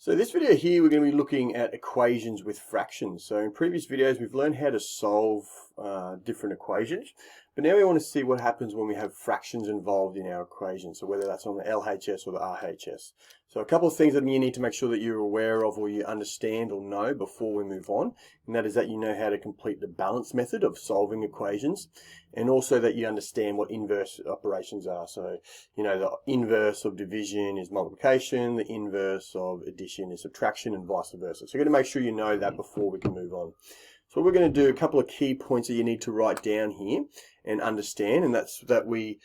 So this video here, we're going to be looking at equations with fractions. So in previous videos, we've learned how to solve different equations, but now we want to see what happens when we have fractions involved in our equation. So whether that's on the LHS or the RHS. So a couple of things that you need to make sure that you're aware of or you understand or know before we move on, and that is that you know how to complete the balance method of solving equations, and also that you understand what inverse operations are. So, you know, the inverse of division is multiplication, the inverse of addition is subtraction, and vice versa. So you're going to make sure you know that before we can move on. So what we're going to do, a couple of key points that you need to write down here and understand, and that's the way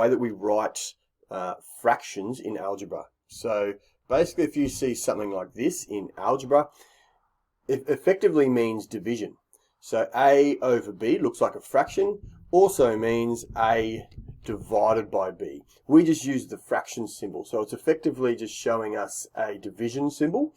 that we write fractions in algebra. So basically, if you see something like this in algebra, it effectively means division. So A over B looks like a fraction, also means A divided by B. We just use the fraction symbol, so it's effectively just showing us a division symbol,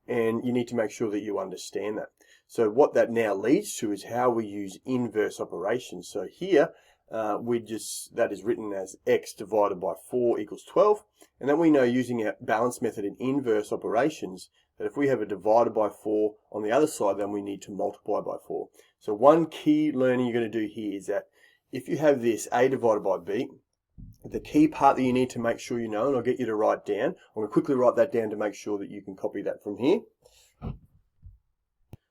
and you need to make sure that you understand that. So what that now leads to is how we use inverse operations. So here that is written as x divided by 4 equals 12, and then we know using our balance method in inverse operations that if we have a divided by 4 on the other side, then we need to multiply by 4. So one key learning you're going to do here is that if you have this a divided by b, the key part that you need to make sure you know, and I'll get you to write down, I'm going to quickly write that down to make sure that you can copy that from here.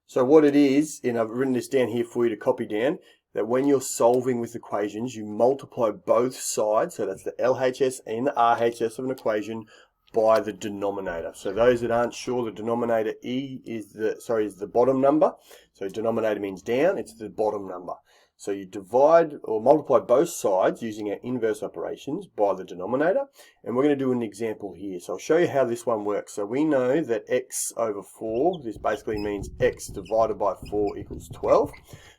So what it is, and I've written this down here for you to copy down, that when you're solving with equations, you multiply both sides, so that's the LHS and the RHS of an equation, by the denominator. So those that aren't sure, the denominator is the bottom number. So denominator means down, it's the bottom number. So you divide or multiply both sides using our inverse operations by the denominator, and we're going to do an example here. So I'll show you how this one works. So we know that x over 4, this basically means x divided by 4 equals 12.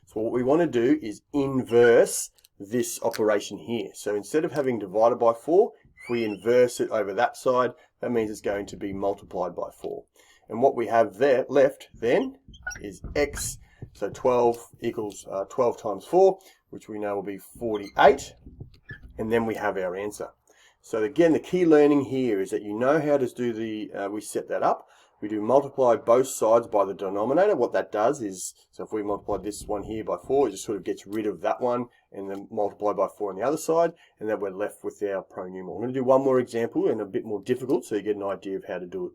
So what we want to do is inverse this operation here. So instead of having divided by 4, if we inverse it over that side, that means it's going to be multiplied by 4. And what we have there left then is x, so 12 equals 12 times 4, which we know will be 48. And then we have our answer. So again, the key learning here is that you know how to do we set that up. We do multiply both sides by the denominator. What that does is, so if we multiply this one here by 4, it just sort of gets rid of that one, and then multiply by 4 on the other side, and then we're left with our pronumeral. I'm going to do one more example, and a bit more difficult, so you get an idea of how to do it.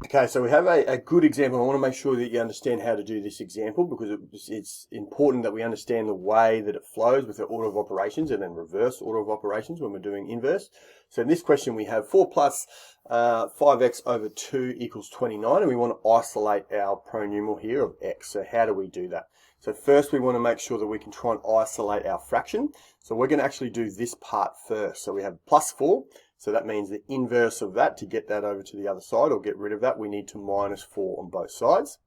Okay, so we have a good example. I want to make sure that you understand how to do this example, because it's important that we understand the way that it flows with the order of operations and then reverse order of operations when we're doing inverse. So in this question we have 4 plus 5x over 2 equals 29, and we want to isolate our pronumeral here of x. So how do we do that? So first we want to make sure that we can try and isolate our fraction. So we're going to actually do this part first. So we have plus 4. So that means the inverse of that, to get that over to the other side or get rid of that, we need to minus 4 on both sides.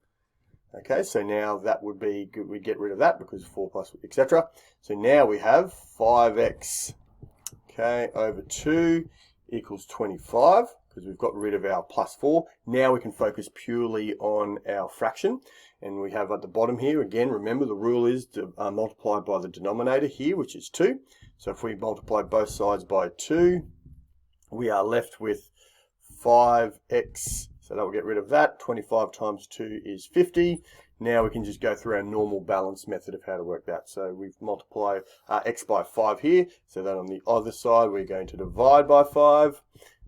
Okay, so now that would be good. We get rid of that because 4 plus, etc. So now we have 5x, okay, over 2 equals 25, because we've got rid of our plus 4. Now we can focus purely on our fraction. And we have at the bottom here, again, remember the rule is to multiply by the denominator here, which is 2. So if we multiply both sides by 2, we are left with 5x, so that will get rid of that. 25 times 2 is 50. Now we can just go through our normal balance method of how to work that. So we've multiplied x by 5 here, so then on the other side we're going to divide by 5.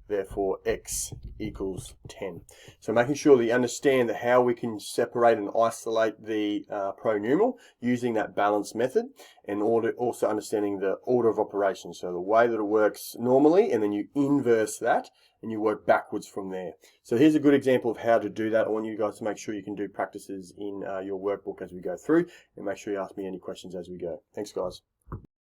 Therefore x equals 10. So making sure that you understand how we can separate and isolate the pronumeral using that balance method, and also understanding the order of operations, so the way that it works normally, and then you inverse that and you work backwards from there. So here's a good example of how to do that. I want you guys to make sure you can do practices in your workbook as we go through, and make sure you ask me any questions as we go. Thanks guys.